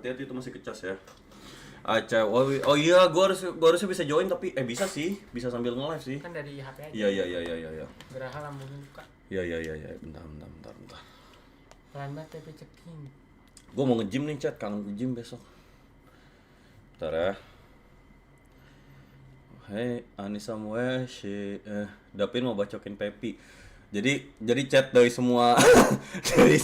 Hati-hati itu masih kecas ya. Acah, oh iya, gua harusnya bisa join tapi bisa sih, bisa sambil nge-live sih. Kan dari HP aja. Iya. Geraha lambungnya buka. Iya. Bentar. Pelan banget tapi ceking. Gua mau nge-gym nih, chat, kangen nge-gym besok. Bentar ya. Hey, Anissa Mueshi, Dapin mau bacokin Pepi. Jadi chat dari semua dari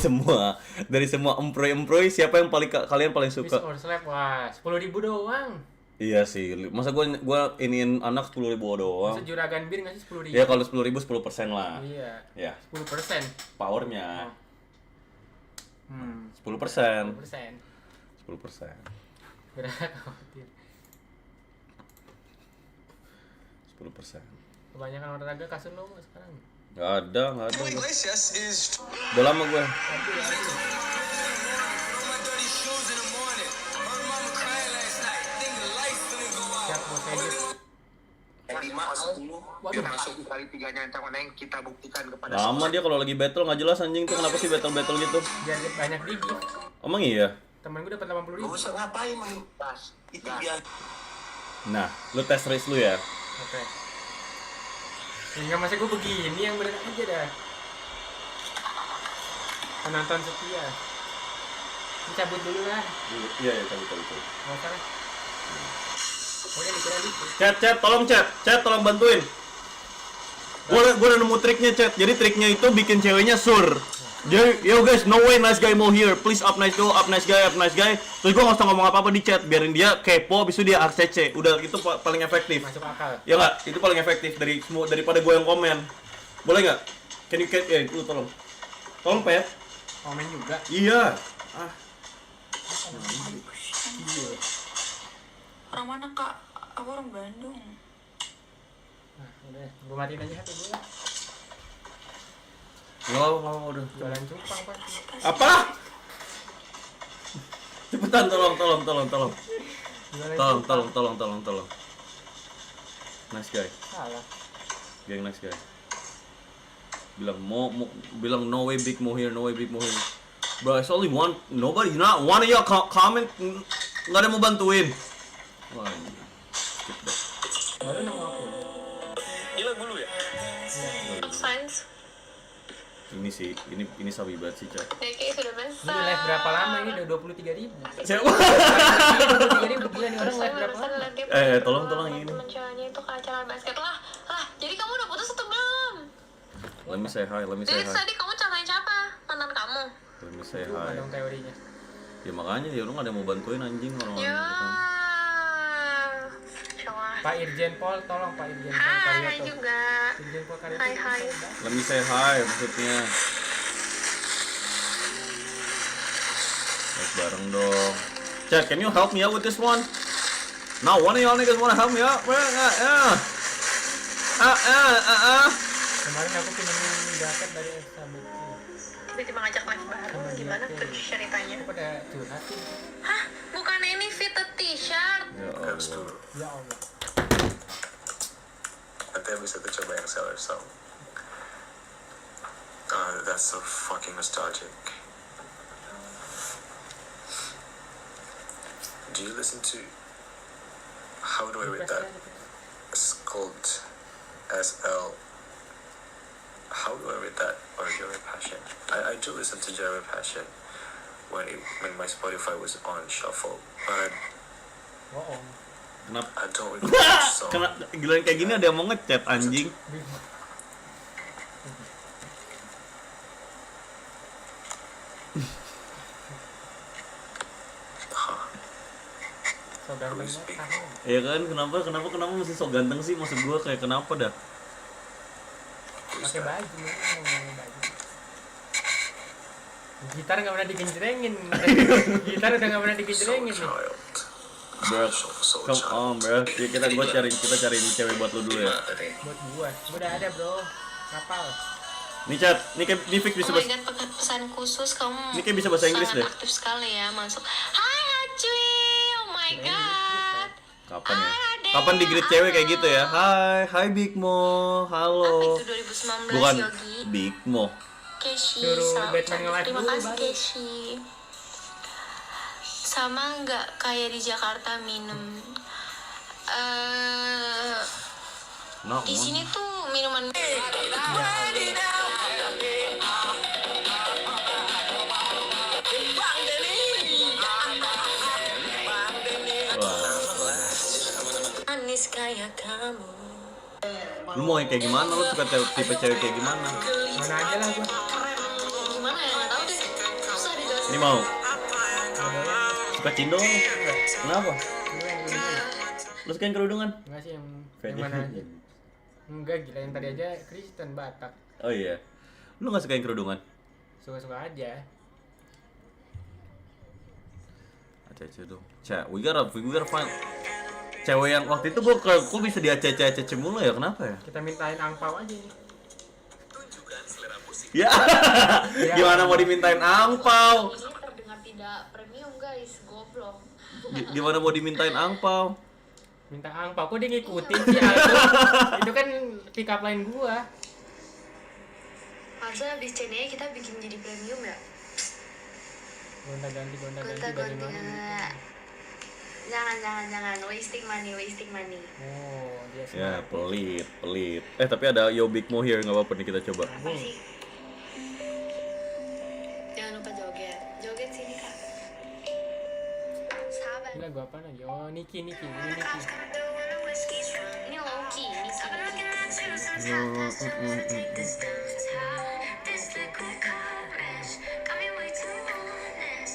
semua emproy siapa yang kalian paling suka? Or slap, wah 10.000 doang. Iya sih, masa gua iniin anak 10.000 doang. Masa juragan bir ngasih 10.000? Ya kalau 10.000 10% lah. Iya. Ya. 10%. Powernya. 10%. 10%. 10%. Geraha khawatir. 10%. Kebanyakan olahraga kasur lo sekarang. Gak ada. Udah lama gue. Siap bos edit. 5-10 biar masuk kali 3-nya yang mana yang kita buktikan kepada Lama dia kalau lagi battle nggak jelas anjing tuh, kenapa sih battle gitu? Biar banyak digi. Emang iya? Temen gue dapat 80.000. Gak usah ngapain mentas itu biar. Nah, lu tes race lu ya. Oke. Hingga masa gue begini yang bener aja dah. Penonton setia. Dicabut dulu lah. Iya, cabut. Gak usah lah. Udah dikira dikit. Chat, tolong bantuin. Gua udah nemu triknya, chat. Jadi triknya itu bikin ceweknya sur. Jadi, yo guys, no way nice guy more here. Please up nice guy. Terus gua nggak usah ngomong apa-apa di chat, biarin dia kepo, habis itu dia ACC. Udah, itu paling efektif. Masuk akal. Ya nggak? Itu paling efektif daripada gua yang komen. Boleh nggak? Lu tolong. Tolong, Pep. Komen juga. Iya. Orang mana kak? Aku orang Bandung. Nah, udah. Gue matiin aja HP gue lah. Nggak, udah. Jualan cupang, Pak. Apa? Cepetan, tolong. Jualan cupang. Tolong. Nice guy. Salah. Geng nice guy. Bilang no way big mo here. Bro, it's only one. Nobody, not one of y'all comment. Nggak ada mau bantuin. Wah, skip deh. Baru nemu aku. Gila dulu ya. Sains. Ini sabi banget sih, Cak. Ya kayak sudah Ini besar. live berapa lama ini? Udah 23.000. Siapa? 23.000 gila nih orang live berapa lama? Tolong ini. Temen ceweknya itu ke acara basket lah. Jadi kamu udah putus atau belum? Let me say hi. Jadi tadi kamu ceritain siapa? Mantan kamu? Let me say Lupa hi. dong teorinya. Ya makanya ya lu nggak ada yang mau bantuin anjing orang-orang Ya. gitu. Coba. Pak Irjen Pol, tolong Pak Irjen Pol Hai Karyoto. juga. Irjen Pol Karyoto. Hai. Let me say hi maksudnya. Let's bareng dong. Chat, can you help me out with this one? Now one of y'all niggas wanna help me out? Kemarin aku pinjemin jaket dari SHBC. Tiba-tiba ngajak live baru. Gimana tuh ceritanya? Aku pada curhat sih. Hah? Bukan ini fitted t-shirt. Ya Harus Allah. dulu. Ya Allah. Nanti habis itu coba yang Seller Song. That's so fucking nostalgic. Do you listen to? How do I read that? It's called SL. How do I read that? Or Jerry Passion? I do listen to Jerry Passion when my Spotify was on shuffle, but Bohong. Kenapa? I don't recall that song. Gila kayak gini ada yang mau ngechat anjing. So ganteng banget tahu. Ya kan, kenapa mesti sok ganteng sih, maksud gua kayak kenapa dah? Pakai baju, ngomongin baju. Gitar nggak pernah digenjrengin. Gitar udah nggak pernah digenjrengin nih. Bro, come on bro. Ya, kita cari cewek buat lu dulu ya. Buat gua udah ada bro. Kapal. Nih chat, nih Fik bisa Oh my bahasa. god, pesan khusus kamu. Ini kayak bisa bahasa Inggris sangat deh. aktif sekali ya masuk. Hai Hacui, oh my god. Kapan ya? Ada. Kapan di greet cewek kayak gitu ya? Hai Big Mo, Apa halo. itu 2019 Bukan Yogi? Big Mo. Keshi, Suruh salam Batman cantik. nge-live Terima dulu, kasih baru. Keshi. sama nggak kayak di Jakarta minum. No, Di sini tuh minuman. Manis kayak kamu. lu mau yang kayak gimana? Lu suka tipe cewek kayak gimana? Mana aja lah gua. Gimana ya, nggak tahu deh. Susah dijelasin. Ini mau suka cindong? Kenapa? Lu suka yang kerudungan? Enggak sih yang Fede. mana aja. Enggak, gila yang tadi aja Kristen Batak. Oh iya. Lu nggak suka yang kerudungan? Suka-suka aja. Acece dong. Cek, we gotta find cewek yang waktu itu gua kok bisa diacece mulu ya, kenapa ya? Kita mintain angpau aja nih. Ya. Gimana mau dimintain angpau? Ini terdengar tidak premium guys, goblok. Gimana mau dimintain angpau? Minta angpau, kok dia ngikutin sih Aldo? Itu kan pick up line gua. Harusnya habis CDA kita bikin jadi premium ya. Gonta-ganti dari Gonta-ganti. mana? Jangan wasting money. Oh, dia Ya, smart. pelit. Tapi ada Yo Big Mo here, nggak apa-apa nih kita coba. Apa sih? Jangan lupa joget sini kak. Sahabat. Gila gua apa lagi? Oh, Niki. Ini Niki. Ini Loki.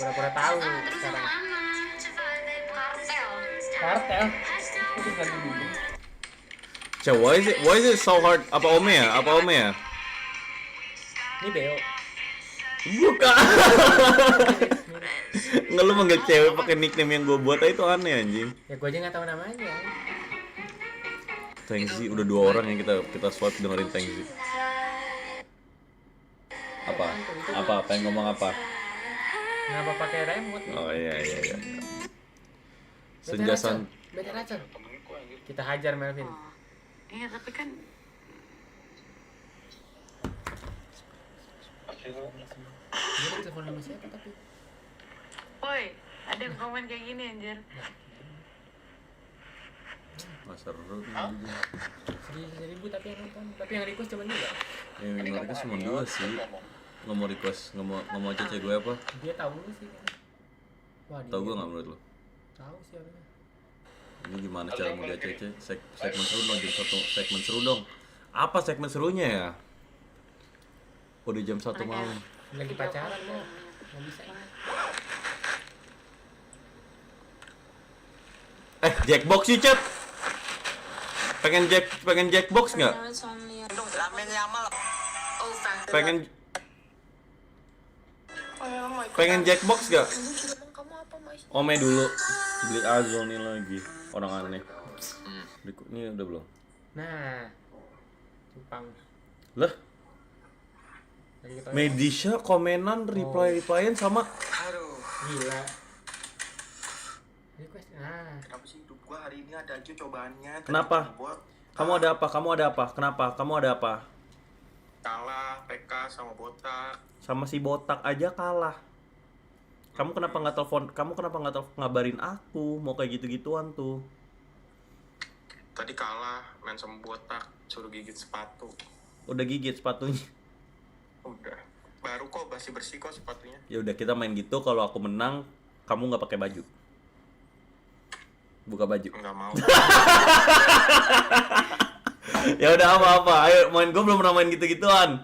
Pura-pura tahu Terus yang sekarang. mana? Kartel. Itu kan dulu. Cek, why is it so hard? Apa Ome ya? Ini Beo. Bukan. Nggak, lu manggil cewek pakai nickname yang gue buat aja itu aneh anjing. Ya gua aja nggak tahu namanya. Tengzi, udah 2 orang yang kita swipe dengerin Tengzi. Apa? Pengen ngomong apa? Kenapa pakai remote? Oh iya. Senjasan. Bete racun. Kita hajar Melvin. Iya tapi kan Dia mau telepon sama siapa tapi? woi, ada yang komen kayak gini anjir. Nggak seru nih anjing. 1.000 tapi yang nonton. Tapi yang request cuma dia. Yang mereka cuma 2 sih. Nggak mau request, nggak mau cece gue apa? Dia tahu lu sih. Wah, Tahu gue nggak menurut lo? Tahu sih orangnya. Ini gimana cara mau dia cece? Segmen seru dong, jam 1 segmen seru dong. Apa segmen serunya ya? Udah jam 1 malam. Lagi pacaran lo. Nggak bisa. Jackbox sih, Cep. Pengen Jackbox nggak? Pengen Jackbox nggak? Kamu apa mas? Ome dulu. Beli Azul nih lagi. Orang aneh. Ini udah belum? Nah. Cupang. Lah, Lagi kita Medisha komenan replyan sama gila. Request. Nah. Kenapa sih hidup gua hari ini ada aja cobaannya? Kenapa? Kamu ada apa? Kenapa? Kamu ada apa? Kalah PK sama botak. Sama si botak aja kalah. Kamu kenapa nggak telepon? Kamu kenapa nggak ngabarin aku? Mau kayak gitu-gituan tuh. Tadi kalah main sama botak, suruh gigit sepatu. Udah gigit sepatunya. Udah. Baru kok, bersih kok sepatunya. Ya udah kita main gitu. Kalau aku menang, kamu nggak pakai baju. Buka baju. Enggak mau. Ya udah apa? Ayo main, gue belum pernah main gitu-gituan.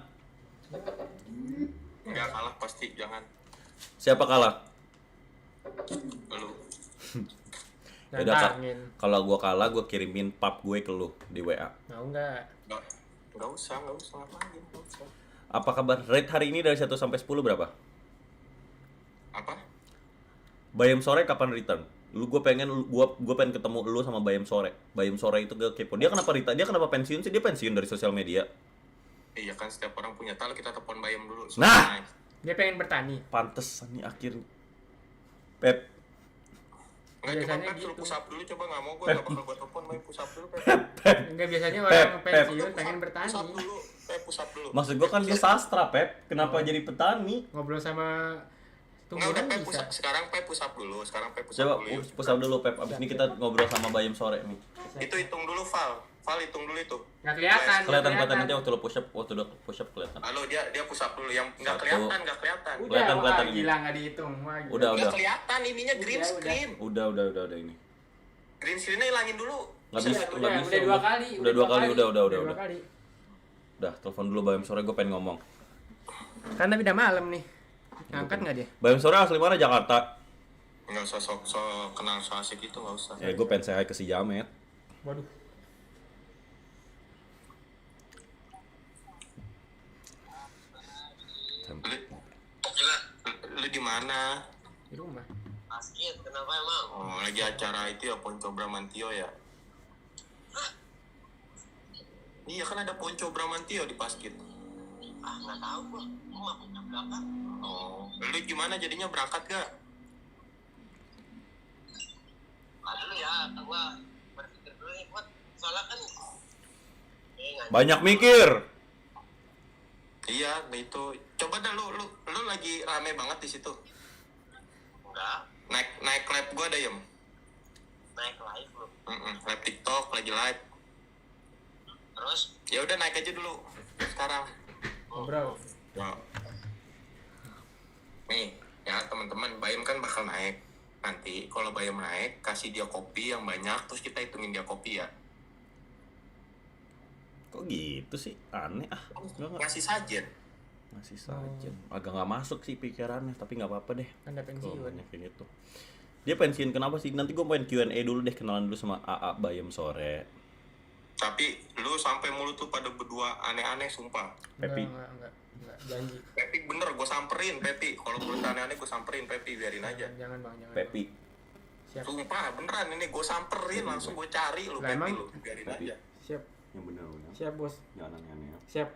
Enggak kalah pasti, jangan. Siapa kalah? Lu. Ya udah, Kak. Nantangin. Kalau gua kalah, gua kirimin pap gue ke lu di WA. Mau nggak? Enggak usah ngapain, enggak usah. Apa kabar? Rate hari ini dari 1 sampai 10 berapa? Apa? Bayam sore kapan return? Gua pengen ketemu lu sama Bayam sore. Bayam sore itu gue kepo. Dia kenapa pensiun sih? Dia pensiun dari sosial media. Iya kan setiap orang punya talent, kita telepon Bayam dulu. Nah! Nice. Dia pengen bertani. Pantes nih akhirnya. Pep. Enggak, coba Biasanya Pep suruh gitu. push up dulu, coba nggak mau, gue nggak bakal gue telepon, main push up dulu Pep. Enggak, biasanya orang Pep. pensiun pengen bertani. Push up dulu, Pep push up dulu. Maksud gua kan dia sastra, Pep. Kenapa jadi petani? Ngobrol sama Enggak, udah Tungguan Pep bisa. sekarang Pep push up dulu. Coba push up dulu Pep. Abis ini kita ngobrol sama Bayem sore nih. Itu hitung dulu Val hitung dulu itu. Nggak kelihatan. Kelihatan nanti waktu lo push up kelihatan. Halo, dia push up dulu yang enggak Satu. kelihatan. Udah, Kelihatan wah, ini. gila nggak dihitung. Wah, gila. Udah. Enggak kelihatan ininya green Udah. screen. Udah ini. Green screen-nya hilangin dulu. Nggak bisa. Udah dua kali. Udah dua kali. Dua Udah. kali. Udah, telepon dulu Bayem sore, gue pengen ngomong. Kan tapi udah malam nih. Angkat nggak dia? Bayem sore asli mana Jakarta? Enggak usah sok kenal so asik itu, enggak usah. Ya gue pengen say hi ke si Jamet. Waduh. Lu di mana? Di rumah. Basket, kenapa emang? Oh, lagi acara itu ya Ponco Bramantio ya. Iya kan ada Ponco Bramantio di Paskit. Ah, nggak tahu gua. Gua mabuk jam berapa? Oh, lu gimana jadinya berangkat gak? Dulu ya, gua berpikir dulu nih, buat soalnya kan Banyak mikir. Iya, nah itu. Coba dah lu lagi rame banget di situ. enggak Naik live gua ada Yem. naik live lu. Live TikTok lagi live. Terus Ya udah naik aja dulu sekarang. Ngobrol. Ya. Nih, ya teman-teman, Bayem kan bakal naik. Nanti kalau Bayem naik, kasih dia kopi yang banyak, terus kita hitungin dia kopi ya. Kok gitu sih? Aneh ah. Enggak. Ngasih sajen. Masih saja. Agak nggak masuk sih pikirannya, tapi nggak apa-apa deh. Kan udah Kalau pensiun. banyak kayak gitu. Dia pensiun kenapa sih? Nanti gue main Q&A dulu deh, kenalan dulu sama AA Bayem sore. Tapi lu sampai mulut tuh pada berdua aneh-aneh sumpah. Pepi. Enggak. Janji. Pepi bener, gue samperin Pepi. Kalau mulut aneh-aneh gue samperin Pepi, biarin aja. Jangan bang, jangan. Pepi. Siap. Sumpah beneran ini gue samperin, langsung gue cari lu Lah, Pepi emang? lu, biarin Pepi. aja. Siap. Yang benar. Siap bos. Jangan aneh-aneh. Siap.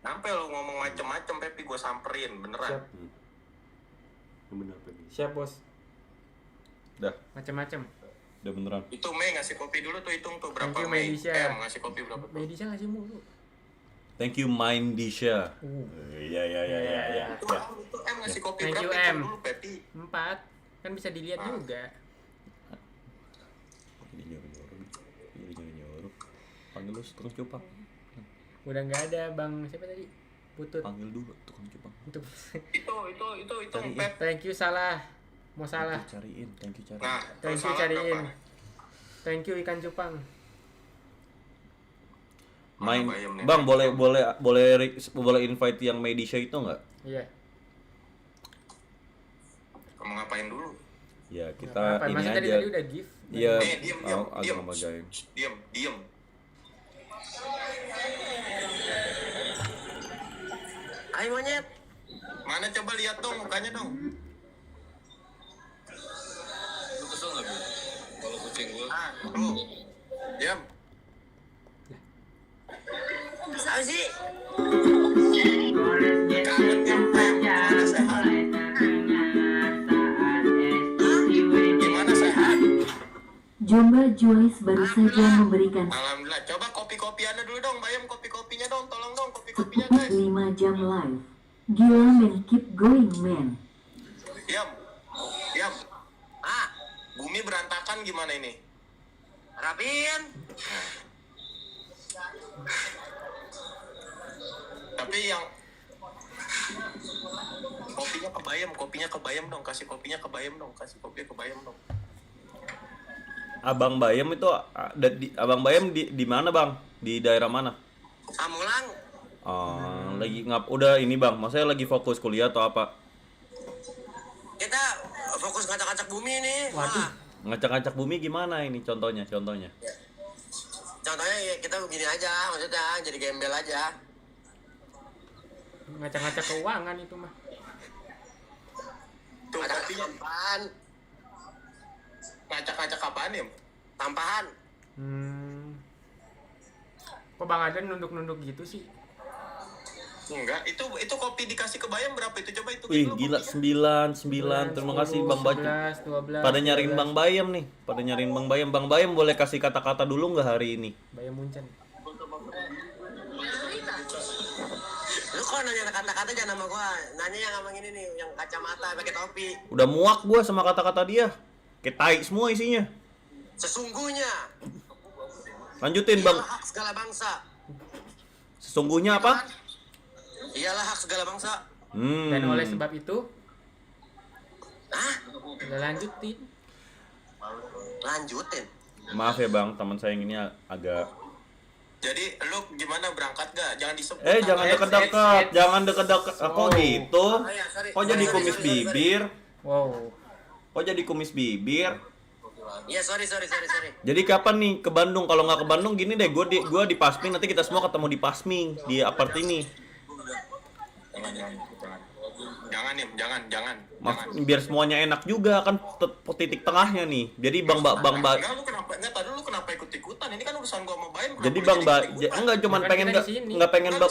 Sampai lu ngomong macem-macem Pepi gue samperin, beneran. Siap. Yang benar Pepi. Siap bos. Dah, Macam-macam. udah beneran. Itu Mei ngasih kopi dulu tuh, hitung tuh berapa Thank you, Mei. Medisha. Ngasih kopi berapa tuh? Medisha ngasih mulu. Thank you Mindisha. Iya. Itu M ngasih kopi Thank you, berapa? M. Hitung dulu Pepi. 4. Kan bisa dilihat juga. Jadi nyuruh. Panggil lu tukang cupang. Udah nggak ada bang siapa tadi? Putut. Panggil dulu tukang cupang. Untuk. Itu Cariin. Pep. Thank you salah. Mau salah. Cariin, thank you cariin. Nah, Thank you salah cariin. berapa? Thank you ikan cupang. Main, Bayem nih. Bang boleh invite yang Medisha itu nggak? Iya. Kamu ngapain dulu? Ya Nggak kita apa-apa. ini Masa aja. tadi udah gift. Iya, Diam. agak ngebagain. Diam. ayo monyet. Mana coba lihat dong mukanya dong. Lu kesel nggak Bu? Kalau kucing gua. Lu. Diam. Apa sih? Kangen ya, Pep. Gimana sehat? Gimana sehat? Jomba Joyce baru saja memberikan Alhamdulillah. Coba kopi-kopiannya dulu dong, Bayem, kopi-kopinya dong. Tolong dong kopi-kopinya, guys. 5 jam live. Gila men, keep going man. Diam. Bumi berantakan gimana ini? Rapiin. Tapi yang kopinya ke Bayem dong, kasih kopinya ke Bayem dong. Abang Bayem itu Abang Bayem di mana, Bang? Di daerah mana? Samulang. Lagi udah ini, Bang. Maksudnya lagi fokus kuliah atau apa? Kita fokus ngacak-ngacak bumi nih. Waduh. Ngacak-ngacak bumi gimana ini contohnya? Contohnya ya kita begini aja, maksudnya jadi gembel aja. Ngacak-ngacak keuangan itu mah. Tuh kopinya. Tampahan. Ngacak-ngacak apaan ya? Tampahan. Kok Bang Adan nunduk-nunduk gitu sih? Enggak, itu kopi dikasih ke Bayem berapa itu? Coba itu. Wih, gila 9. Terima kasih Bang Baju. 11, 12. Pada nyariin Bang Bayem nih. Bang Bayem boleh kasih kata-kata dulu nggak hari ini? Bayam Munchen. Lu kok nanya kata-kata jangan nama gua. Nanya yang sama ini nih, yang kacamata pakai topi. Udah muak gua sama kata-kata dia. Kayak tai semua isinya. Sesungguhnya Lanjutin, Bang. ialah hak segala bangsa. Sesungguhnya apa? Ialah hak segala bangsa. Dan oleh sebab itu, Hah? udah lanjutin. Lanjutin. Maaf ya, Bang, teman saya yang ini agak Jadi lu gimana berangkat gak? Jangan disebut. jangan deket-deket, jangan deket-deket. Kok gitu? Oh, iya, sorry. Kok jadi Sorry, kumis sorry, sorry. bibir? Wow. Kok jadi kumis bibir? Iya, sorry. Jadi kapan nih ke Bandung? Kalau nggak ke Bandung gini deh, gua di Pasming, nanti kita semua ketemu di Pasming di apart ini. Jangan nih, jangan. Biar semuanya enak juga kan titik tengahnya nih. Jadi Bang Enggak, lu kenapa? Enggak, tadi lu kenapa ikut-ikutan? Ini kan urusan gua sama Bayem. jadi Bang enggak cuman Kan pengen kita di sini. nggak pengen Lu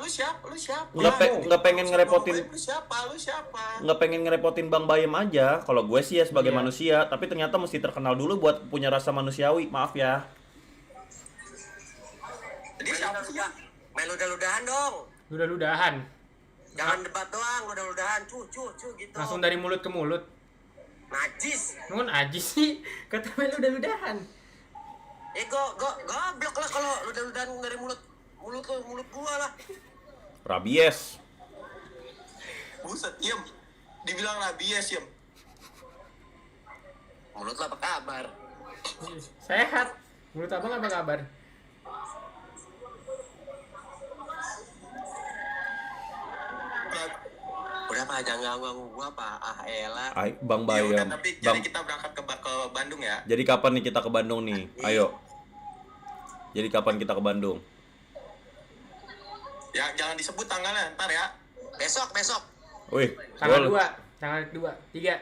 siapa? nggak pengen ngerepotin Lu siapa? nggak pengen ngerepotin Bang Bayem aja. Kalau gue sih ya sebagai manusia, tapi ternyata mesti terkenal dulu buat punya rasa manusiawi. Maaf ya. Jadi siapa sih? Main ludah-ludahan dong. Ludah-ludahan. Jangan debat doang, ludah-ludahan. Cu gitu. Langsung dari mulut ke mulut. Najis. Nun ajis sih. Kata main ludah-ludahan. Goblok lah kalau ludah-ludahan dari mulut gua lah. Rabies. Buset, Yem. Dibilang rabies, Yem. Mulut lah apa kabar? Sehat. Mulut abang apa kabar? Udah Pak, jangan ganggu gua Pak. Ah elah. Bang Ya udah, Bayem. tapi Bang, jadi kita berangkat ke Bandung ya. jadi kapan nih kita ke Bandung nih? Ayo. Jadi kapan kita ke Bandung? Ya, jangan disebut tanggalnya, ntar ya. Besok. Wih, Tanggal boleh. 2, tanggal 2, 3.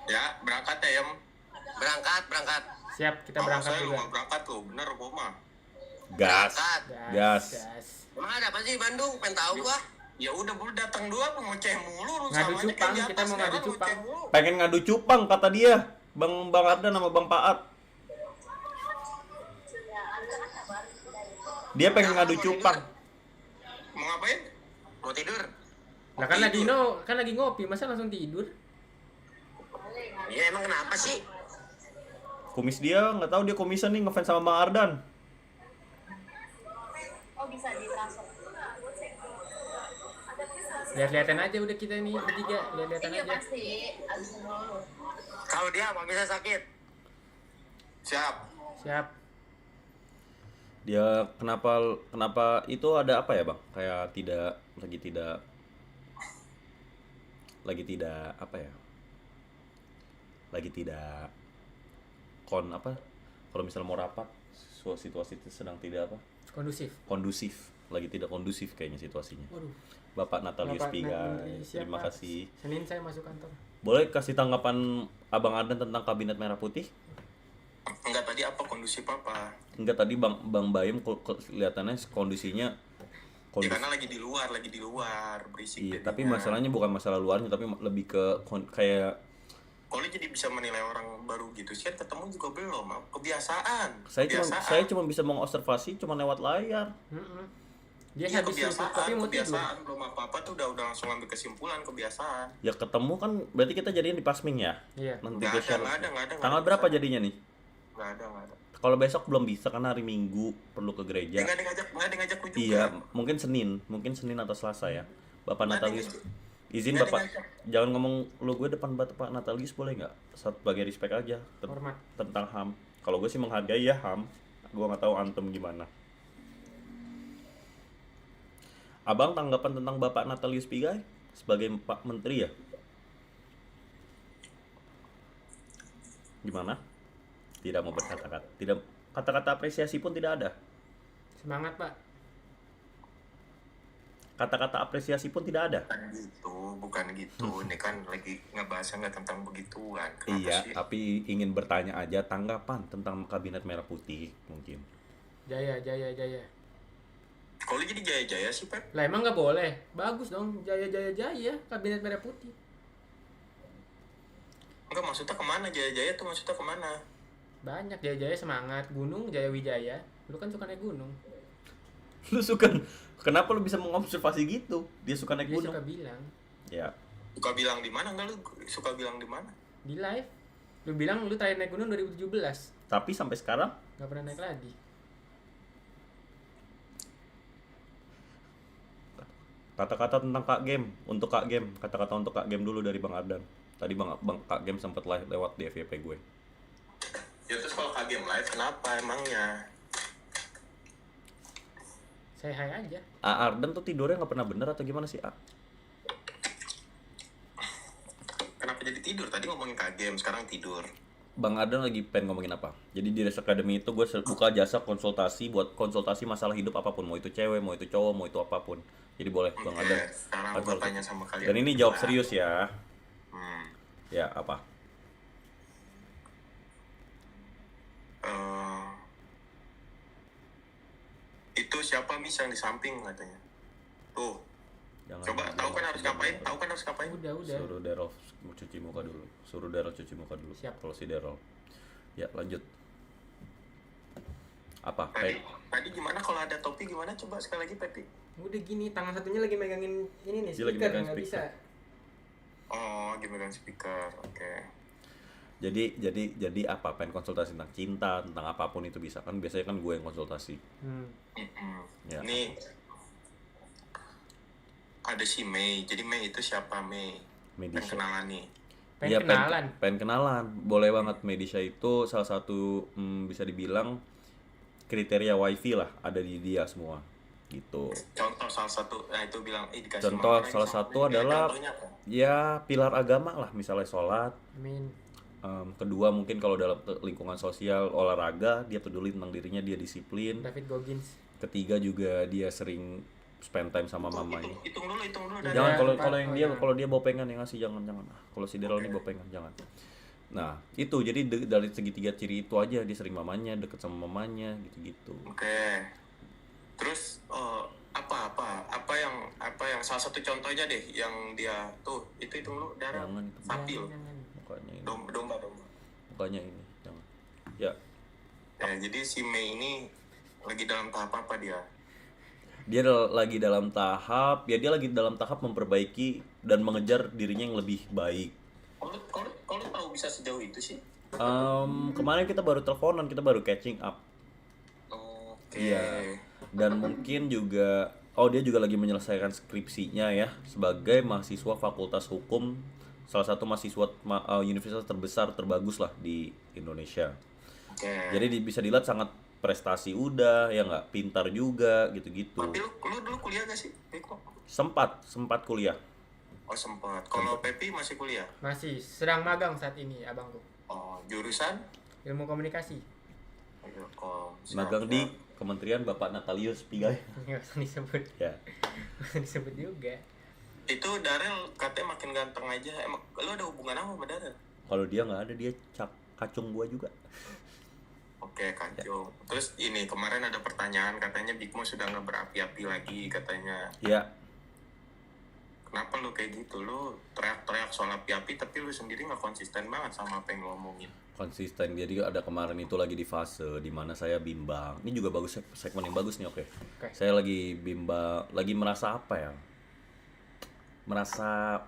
Ya, berangkat ya, Yem. Berangkat. Siap, kita berangkat Saya juga. mau berangkat tuh, bener gua mah. Gas. Gas. Emang ada apa sih di Bandung? Pengen tahu gua. Ya udah dulu datang dulu apa ngoceh mulu lu Ngadu sama aja cupang, kan di kita atas, mau ngadu sekarang cupang. ngoceh mulu. Pengen ngadu cupang kata dia. Bang Ardan sama Bang Paat. Dia pengen ngadu cupang. Mau ngapain? Mau tidur? Lah kan lagi ngopi, masa langsung tidur? Iya emang kenapa sih? Kumis dia nggak tahu dia kumisan nih ngefans sama Bang Ardan. Lihat-lihatan aja udah kita nih bertiga, lihat-lihatan aja. Kalau dia mau bisa sakit. Siap. Siap. Dia kenapa itu ada apa ya, Bang? Kayak lagi tidak apa ya? Lagi tidak apa? Kalau misalnya mau rapat, situasi itu sedang tidak apa? Kondusif. Lagi tidak kondusif kayaknya situasinya. Waduh. Bapak Natalius Bapak Pigai, Natalius, siap, terima Pak. kasih. Senin saya masuk kantor. Boleh kasih tanggapan Abang Ardan tentang Kabinet Merah Putih? Enggak, tadi apa kondusif apa? Enggak, tadi Bang Bayem kelihatannya kondisinya Ya karena lagi di luar berisik. Iya, jadinya. tapi masalahnya bukan masalah luarnya, tapi lebih ke kayak Kalau jadi bisa menilai orang baru gitu sih, kan ketemu juga belum, kebiasaan. saya cuma bisa mengobservasi cuma lewat layar. Dia Iya, habis itu tapi mau tidur. kebiasaan belum apa-apa tuh udah langsung ambil kesimpulan kebiasaan. Ya ketemu kan berarti kita jadian di Pasming ya. Iya. Nanti Nggak gue share. ada. Tanggal berapa jadinya nih? Nggak ada. Kalau besok belum bisa karena hari Minggu perlu ke gereja. Nggak ada ngajak lu juga. Iya, mungkin Senin atau Selasa ya. Bapak Nggak ada Natalius, ngajak. izin Nggak ada Bapak, ngajak. jangan ngomong lu gue depan Bapak Natalius boleh nggak? Sebagai respect aja Hormat. tentang HAM. Kalau gue sih menghargai ya HAM. Gue nggak tahu antum gimana. Abang tanggapan tentang Bapak Natalius Pigai sebagai Pak Menteri ya? Gimana? Tidak mau berkata-kata. Tidak, kata-kata apresiasi pun tidak ada. Semangat, Pak. Kata-kata apresiasi pun tidak ada. Bukan gitu. Ini kan lagi ngebahasnya nggak tentang begituan. Kenapa Iya, sih? tapi ingin bertanya aja tanggapan tentang Kabinet Merah Putih mungkin. Jaya. Kalau jadi jaya-jaya sih, Pep. Lah emang nggak boleh. Bagus dong, jaya Kabinet Merah Putih. Enggak, maksudnya kemana jaya-jaya tuh, maksudnya kemana? Banyak jaya semangat, Gunung Jaya Wijaya. Lu kan suka naik gunung. Lu suka, kenapa lu bisa mengobservasi gitu? Dia suka naik Dia gunung. suka bilang Ya. Suka bilang di mana enggak lu? Suka bilang di mana? di live. Lu bilang lu terakhir naik gunung 2017. Tapi sampai sekarang Gak pernah naik lagi. kata-kata tentang Kak Game, untuk Kak Game, kata-kata untuk Kak Game dulu dari Bang Ardan. Tadi Bang Kak Game sempat lewat di FYP gue. Ya terus kalau Kak Game live kenapa emangnya? Saya hai aja. Ardan tuh tidurnya nggak pernah bener atau gimana sih? Kenapa jadi tidur? Tadi ngomongin Kak Game, sekarang tidur. Bang Ardan lagi pengen ngomongin apa? Jadi di Race Academy itu gue buka jasa konsultasi buat konsultasi masalah hidup apapun, mau itu cewek, mau itu cowok, mau itu apapun. Jadi boleh Bang Oke, Ardan. sekarang gue tanya sama kalian. Dan ini jawab serius ya. Hmm. Ya apa? Itu siapa Miss yang di samping katanya? Tuh, Jangan. coba tahu kan harus ngapain? Tahu kan harus ngapain? Udah. Suruh Daryl cuci muka dulu. Suruh Daryl cuci muka dulu. Siap. Kalau si Daryl. Ya lanjut. Apa? Tadi gimana kalau ada topi gimana? Coba sekali lagi Pepi. Udah gini, tangan satunya lagi megangin ini nih, Dia lagi speaker, megang nggak speaker. bisa. Oh, gimana speaker? Oke. Jadi apa? Pengen konsultasi tentang cinta, tentang apapun itu bisa kan? Biasanya kan gue yang konsultasi. Ya. Ini ada si Mei. Jadi Mei itu siapa Mei? Medisha. Pengen kenalan nih. Pengen Iya, kenalan. pengen kenalan. Boleh banget. Medisha itu salah satu bisa dibilang kriteria wifi lah, ada di dia semua gitu. Contoh salah satu, nah itu bilang, dikasih Contoh makanan salah sama satu dia. adalah Contohnya apa? ya pilar agama lah, misalnya sholat. Amin. Kedua mungkin kalau dalam lingkungan sosial olahraga, dia peduli tentang dirinya, dia disiplin. David Goggins. Ketiga juga dia sering spend time sama mamanya. Hitung dulu dari Jangan kalau tempat, kalau yang oh, dia ya. kalau dia bopengan yang ngasih jangan. Kalau si Daryl ini bopengan jangan. Nah itu jadi dari segitiga ciri itu aja, dia sering mamanya, deket sama mamanya gitu-gitu. Oke. Terus apa yang salah satu contohnya deh yang dia tuh itu dulu darah Jangan itu. Fapil. Mukanya ini. Domba. Mukanya ini. Jangan. Ya. Jadi si Mei ini lagi dalam tahap apa dia? Dia lagi dalam tahap, ya dia lagi dalam tahap memperbaiki dan mengejar dirinya yang lebih baik. Kalau tahu bisa sejauh itu sih? Kemarin kita baru teleponan, kita baru catching up. Oke. Iya. Dan mungkin juga, dia juga lagi menyelesaikan skripsinya ya sebagai mahasiswa Fakultas Hukum, salah satu mahasiswa universitas terbesar terbagus lah di Indonesia. Oke. Jadi bisa dilihat sangat prestasi udah, ya nggak, pintar juga gitu-gitu. Tapi lu dulu kuliah gak sih? Beko? Sempat kuliah. Oh sempat. Kalau Pepi masih kuliah? Masih sedang magang saat ini, abangku. Oh jurusan? Ilmu komunikasi. Magang di Kementerian Bapak Natalius Pigai. Nggak usah disebut. Ya. Nggak usah disebut juga. Itu Darel katanya makin ganteng aja. Emang lu ada hubungan apa sama Darel? Kalau dia nggak ada, dia kacung gua juga. Oke, Kacung. Terus ini kemarin ada pertanyaan katanya Big Mo sudah nggak berapi-api lagi katanya. Ya. Kenapa lu kayak gitu? Lu teriak-teriak soal api-api tapi lu sendiri nggak konsisten banget sama apa yang lu omongin. Konsisten. Jadi ada kemarin itu lagi di fase di mana saya bimbang. Ini juga bagus, segmen yang bagus nih, oke. Saya lagi bimbang, lagi merasa apa ya? Merasa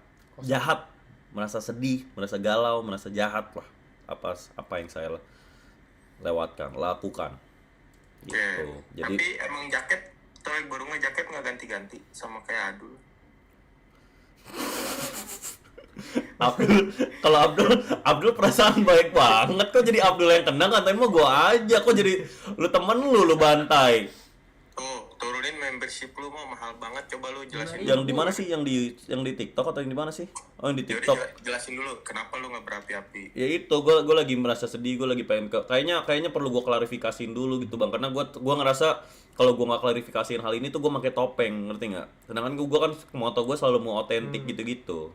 jahat, merasa sedih, merasa galau, merasa jahat lah. Apa yang saya lakukan. Gitu. Oke. Jadi Tapi emang jaket, baru jaket nggak ganti-ganti sama kayak Adul. Kalau Abdul perasaan baik banget, kok jadi Abdul yang kena, ngatain mah gua aja, kok jadi lu temen lu bantai. Tuh, turunin membership lu mau mahal banget, coba lu jelasin. Yang di mana sih? Yang di TikTok atau yang di mana sih? Oh, yang di Yaudah, TikTok. jelasin dulu kenapa lu nggak berapi-api. Ya itu, gue lagi merasa sedih, gue lagi pengen kayaknya perlu gue klarifikasiin dulu gitu bang, karena gue ngerasa kalau gue nggak klarifikasiin hal ini tuh gue pakai topeng, ngerti nggak? Sedangkan gue kan moto gue selalu mau otentik gitu-gitu.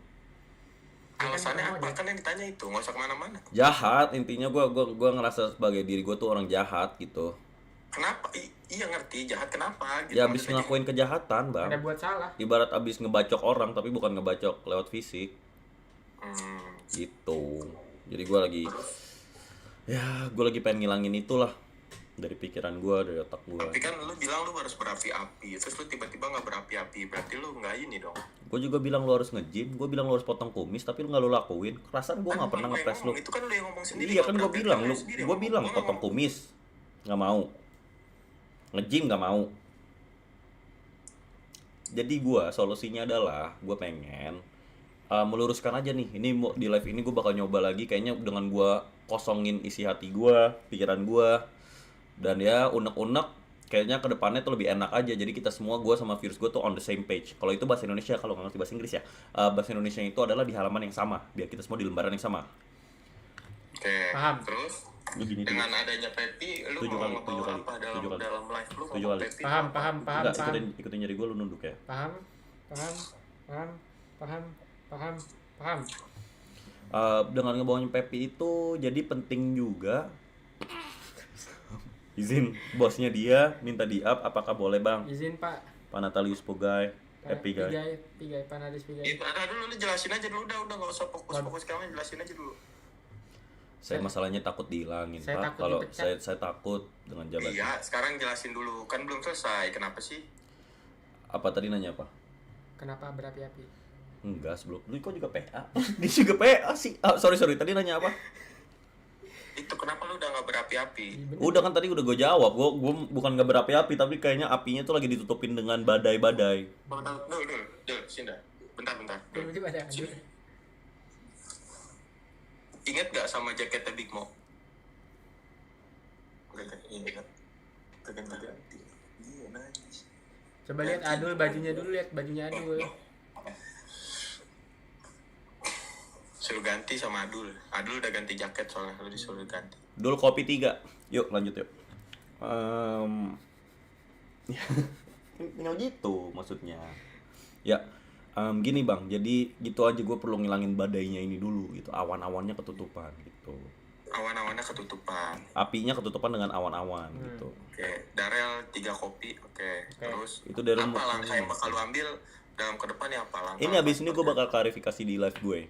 Alasannya apa? Kan yang ditanya itu, nggak usah kemana-mana. Jahat, intinya gue ngerasa sebagai diri gue tuh orang jahat gitu. Kenapa? Iya ngerti, jahat kenapa? Gitu, Ya abis maksudnya. ngelakuin kejahatan bang. Ada buat salah. Ibarat abis ngebacok orang tapi bukan ngebacok lewat fisik. Gitu. Jadi gue lagi pengen ngilangin itulah. dari pikiran gue, dari otak gue. Tapi kan lu bilang lu harus berapi-api, terus lu tiba-tiba nggak berapi-api, berarti lu nggak ini dong. Gue juga bilang lu harus nge-gym, gue bilang lu harus potong kumis, tapi lu nggak lu lakuin. Perasaan gue nggak pernah ngepres lu. Itu kan lu yang ngomong sendiri. Iya kalau kan gue berapi-api bilang, lu lu sendiri gue ngomong. bilang Gua potong ngomong. kumis nggak mau, nge-gym nggak mau. Jadi gue solusinya adalah gue pengen meluruskan aja nih. Ini di live ini gue bakal nyoba lagi, kayaknya dengan gue kosongin isi hati gue, pikiran gue, dan ya unek-unek. Kayaknya kedepannya tuh lebih enak aja. Jadi kita semua, gue sama viewers gue tuh on the same page. Kalau itu bahasa Indonesia, kalau nggak ngerti bahasa Inggris ya, bahasa Indonesia itu adalah di halaman yang sama, biar kita semua di lembaran yang sama. Oke. Paham. Terus Begini dengan adanya Pepi, lu 7 mau kali, ngebawa 7 kali, apa 7 kali. dalam live lu? 7 ngomong kali. Pepi, Paham, apa? paham, paham, Enggak, paham. ikutin nyari gue, lu nunduk ya. Paham, paham, paham, paham, paham, paham. Dengan ngebawanya Pepi itu jadi penting juga. Izin bosnya dia minta di up, apakah boleh bang? Izin Pak. Pak Natalius Pogay, Happy guy. Pigai, Panadis Pigai. Itu ada dulu, lu jelasin aja dulu, udah nggak usah fokus sekarang, jelasin aja dulu. Saya masalahnya takut dihilangin Saya Pak. takut Kalau dipecat. saya takut dengan jabatan. Iya, sekarang jelasin dulu, kan belum selesai, kenapa sih? Apa tadi nanya apa? Kenapa berapi-api? Enggak, sebelum lu kok juga PA. Dia juga PA sih. Sorry, tadi nanya apa? Itu kenapa lu udah nggak berapi-api? Udah kan tadi udah gue jawab. Gue bukan nggak berapi-api, tapi kayaknya apinya tuh lagi ditutupin dengan badai-badai. Dul, sini dah. Bentar. Dul. Tiba-tiba ada aduh. Ingat gak sama jaketnya Big Mo? Ingat. Ganti. Iya, nice. Coba lihat Adul bajunya dulu, lihat bajunya Adul. Suruh ganti sama Adul. Adul udah ganti jaket soalnya, lu disuruh ganti. Dulu kopi 3. Yuk lanjut yuk. Tinggal gitu maksudnya. Ya, gini bang. Jadi gitu aja, gue perlu ngilangin badainya ini dulu gitu. Awan-awannya ketutupan gitu. Awan-awannya ketutupan. Apinya ketutupan dengan awan-awan gitu. Oke, Darel 3 kopi. Oke. Terus Itu Darel apa mau- langkah yang bakal lu ambil dalam kedepannya, apa langkah? Ini abis ini gue bakal klarifikasi di live gue.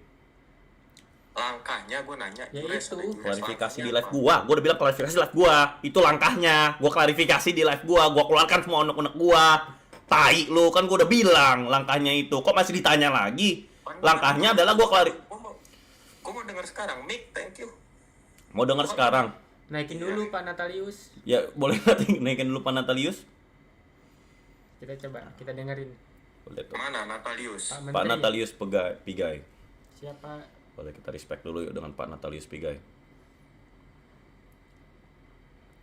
Langkahnya gue nanya. Ya Jures, itu, ada Jures, Klarifikasi di langkahnya live apa? gua udah bilang klarifikasi live gua. Itu langkahnya. Gua klarifikasi di live gua keluarkan semua unek-unek gua. Tai lu, kan gua udah bilang langkahnya itu. Kok masih ditanya lagi? Langkahnya adalah gua Gue mau denger sekarang. Mick, thank you. mau denger sekarang. Naikin dulu Pak Natalius. Ya, boleh nggak naikin dulu Pak Natalius? Kita coba, kita dengerin. Boleh tuh. Mana Natalius? Pak Menteri. Pak Natalius Pigai. Siapa? Boleh kita respect dulu yuk dengan Pak Natalius Pigai.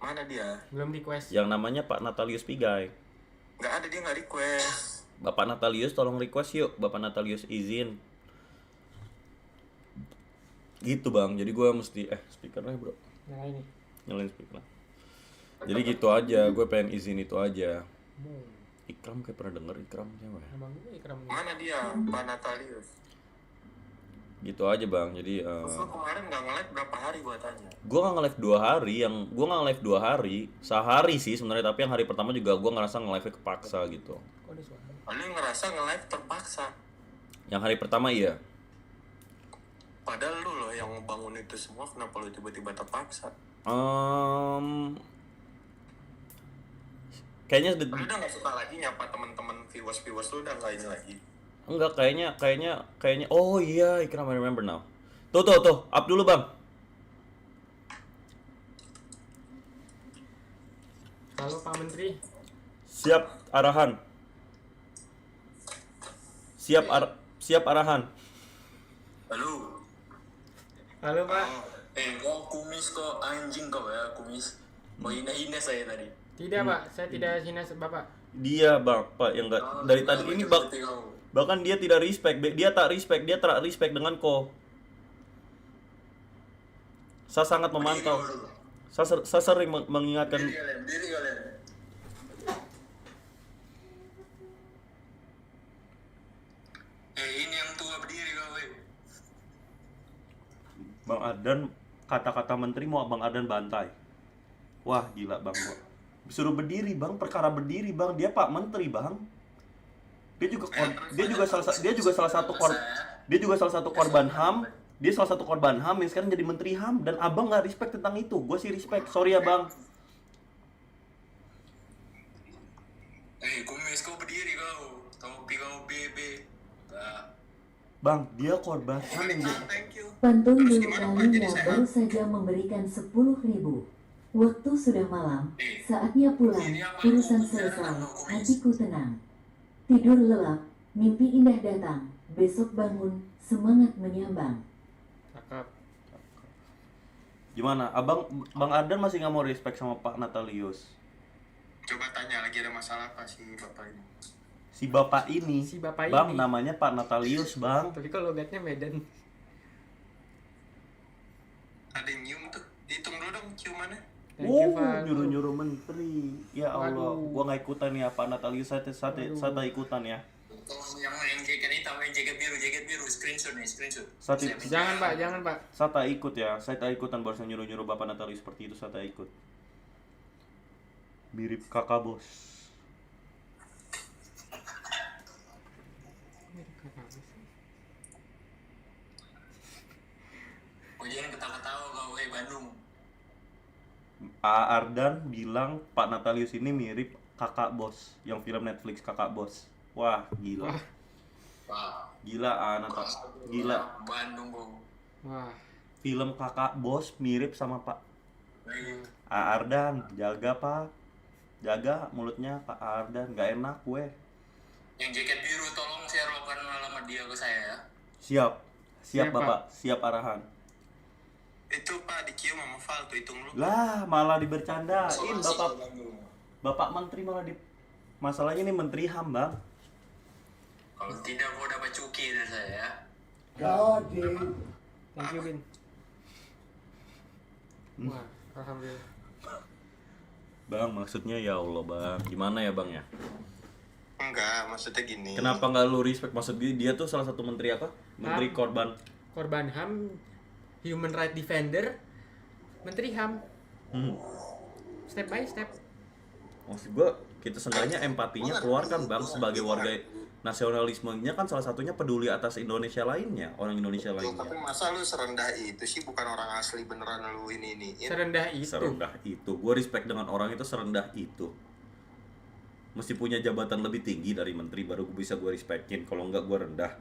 Mana dia? Belum request. Yang namanya Pak Natalius Pigai. Nggak ada, dia nggak request. Bapak Natalius tolong request yuk. Bapak Natalius izin. Gitu bang, jadi gua mesti speakernya bro. Yang ini. Nyalain speaker. Jadi gitu aja, gue pengen izin itu aja. Ikram kayak pernah denger Ikram siapa ya? Abang gue Ikram. Mana dia? Pak Natalius. Gitu aja bang, jadi Terus lu kemarin nggak nge-live berapa hari gua tanya? gue nggak nge-live 2 hari, sehari sih sebenarnya, tapi yang hari pertama juga gue ngerasa nge-live kepaksa gitu. Kok ada suara? Lu ngerasa nge-live terpaksa. Yang hari pertama iya, Padahal lu loh yang ngebangun itu semua, kenapa lu tiba-tiba terpaksa? kayaknya Lu udah nggak suka lagi nyapa teman-teman viewers lu, udah nggak ini lagi? enggak, kayaknya oh iya Ikram, I remember now. Tuh, up dulu bang. Halo Pak Menteri. Siap arahan. Siap arahan. Halo. Halo Pak. Kau kumis kok, anjing kau ya, kumis. Mau hina-hina saya tadi. Tidak Pak, saya tidak hina Bapak. Dia bapak yang enggak dari tadi ini bahkan dia tidak respect, dia tak respect dengan ko. Saya sangat memantau. Saya sering mengingatkan. Diri kalian. Ini yang tua berdiri kau. Bang Adan, kata-kata menteri mau Bang Adan bantai. Wah gila bang, disuruh berdiri bang, perkara berdiri bang, dia Pak Menteri bang. Dia juga salah satu korban HAM. Dia salah satu korban HAM yang sekarang jadi Menteri HAM, dan abang nggak respect tentang itu. Gue sih respect, sorry ya bang. Kumis kau berdiri kau. Topi kau BB. Bang, dia korban HAM yang Thank you. Pantun Terus dulu gimana, Pak? kalinya Jadi sehat? baru saja memberikan 10.000. Waktu sudah malam, saatnya pulang, urusan selesai, hatiku tenang. Tidur lelap, mimpi indah datang, besok bangun, semangat menyambang. Cakep. gimana? Bang Ardan masih nggak mau respect sama Pak Natalius. Coba tanya lagi ada masalah apa sih bapak ini? Si bapak ini, Si bapak Bang, ini. namanya Pak Natalius, Bang. Tapi kalau logatnya Medan. Ada yang nyium tuh. Dihitung dulu dong ciumannya. Thank you, Pak. Nyuruh-nyuruh menteri. Ya Allah, Waduh. gua nggak ikutan ya Pak Natalius, saya tak ikutan ya. Tolong yang jaket hitam, yang jaket biru, screenshot nih, screenshot. Jangan, Pak, jangan, Pak. Saya tak ikut ya, saya tak ikutan barusan nyuruh-nyuruh Bapak Natalius seperti itu, saya tak ikut. Mirip kakak bos. Oh jangan ketawa-ketawa kau, Bandung. A. Ardan bilang Pak Natalius ini mirip kakak bos, yang film Netflix kakak bos. Wah, gila. Wah, Gila, gila. Bandung kau. Wah. Film kakak bos mirip sama Pak A. Ardan. Jaga Pak, jaga mulutnya Pak Ardan, gak enak gue. Yang jaket biru tolong share lokan alamat dia ke saya ya. Siap, siap Siap, Bapak, siap arahan. Itu Pak dicium sama Val tuh hitung dulu. Lah, malah dibercandain Isolasi Bapak. kau, Bandung. Bapak Menteri malah masalahnya ini Menteri HAM, Bang. Kalau tidak kau dapat cuki dari saya ya. Thank you, Bin. Wah, alhamdulillah. Bang, maksudnya ya Allah, Bang. Gimana ya, Bang ya? Enggak, maksudnya gini. Kenapa nggak lu respect? Maksud dia tuh salah satu menteri apa? Menteri HAM. korban. Korban HAM, Human Right Defender, Menteri HAM. Step by step. Maksud gua, kita seenggaknya empatinya keluarkan, Bang, sebagai warga nasionalismenya kan salah satunya peduli atas Indonesia lainnya, orang Indonesia Loh, lainnya. tapi masa lu serendah itu sih, bukan orang asli beneran lu ini. Serendah itu. Serendah itu. Gua respect dengan orang itu serendah itu. Mesti punya jabatan lebih tinggi dari menteri baru gue bisa gue respectin. Kalau enggak gue rendah.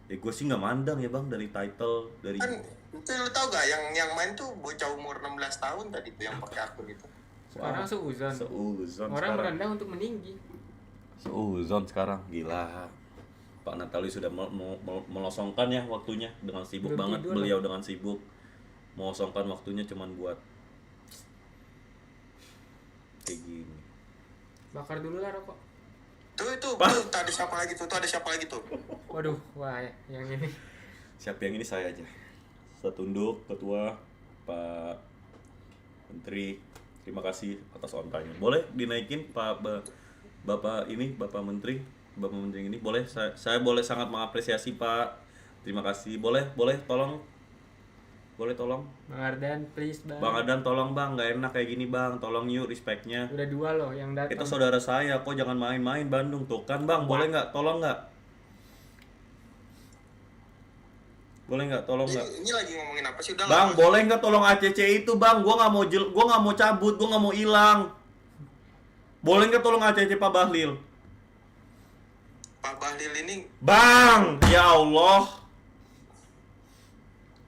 Ya gue sih nggak mandang ya Bang dari title dari. Kan itu lu tau gak yang main tuh bocah umur 16 tahun tadi tuh yang pakai akun itu. Sekarang seuzon. Seuzon Orang sekarang. merendah untuk meninggi. Seuzon sekarang gila. Pak Natalius sudah melosongkan ya waktunya dengan sibuk Belum banget tidur, beliau dengan sibuk melosongkan waktunya cuman buat kayak gini. Bakar dulu lah rokok. Tuh ada siapa lagi tuh? Tuh ada siapa lagi tuh? Waduh, wah ya, yang ini. Siapa yang ini saya aja. Saya tunduk ketua Pak Menteri. Terima kasih atas on time. Boleh dinaikin Bapak ini, Bapak Menteri ini boleh saya boleh sangat mengapresiasi Pak. Terima kasih. Boleh tolong. Boleh tolong. Bang Ardan, please, Bang. Bang Ardan tolong Bang, nggak enak kayak gini Bang. Tolong yuk respectnya. Udah 2 loh yang datang. Itu saudara saya, kok jangan main-main Bandung tuh kan Bang. Boleh nggak? Tolong nggak? Boleh nggak? Tolong nggak? Ini lagi ngomongin apa sih? Udah Bang, lah. boleh nggak tolong ACC itu Bang? Gua nggak mau cabut, gua nggak mau hilang. Boleh nggak tolong ACC Pak Bahlil? Pak Bahlil ini Bang, ya Allah.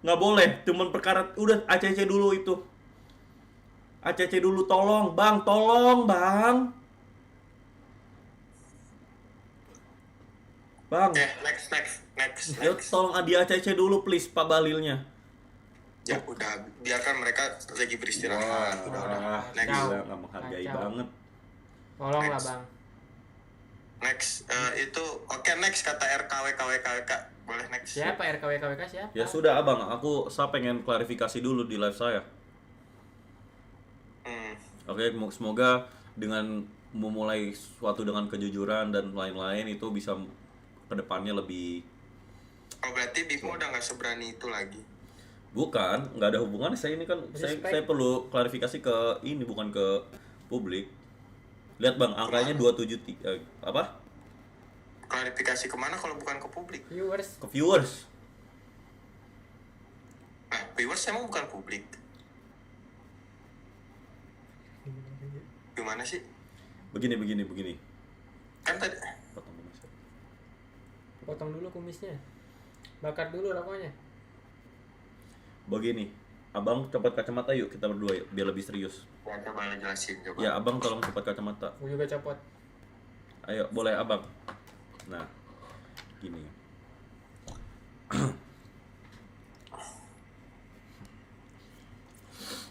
Nggak boleh, cuman perkara udah ACC dulu itu. ACC dulu tolong Bang. Bang, next. yuk tolong di ACC dulu please Pak Bahlilnya. Ya udah, biarkan mereka lagi beristirahat. Udah. Next. Gila, nggak menghargai Kacau. banget. Tolong lah, Next. Bang. Next, itu oke next kata RKWKWKWK. Boleh next. Siapa RKWKWK siapa? Ya sudah Abang, saya pengen klarifikasi dulu di live saya. Oke, semoga dengan memulai suatu dengan kejujuran dan lain-lain itu bisa kedepannya lebih. Oh berarti Bimo udah nggak seberani itu lagi. Bukan, nggak ada hubungannya. Saya ini kan saya perlu klarifikasi ke ini, bukan ke publik. Lihat Bang, angkanya 27 apa? Klarifikasi kemana kalau bukan ke publik? Viewers. Ke viewers. Nah, viewers emang bukan publik. Gimana sih? Begini. Kan tadi Potong dulu, Mas. Potong dulu kumisnya. Bakar dulu rokoknya. Begini, abang copot kacamata yuk kita berdua yuk, biar lebih serius. ya, coba jelasin coba. Ya abang tolong copot kacamata. Gue juga copot. Ayo boleh abang. Nah, gini.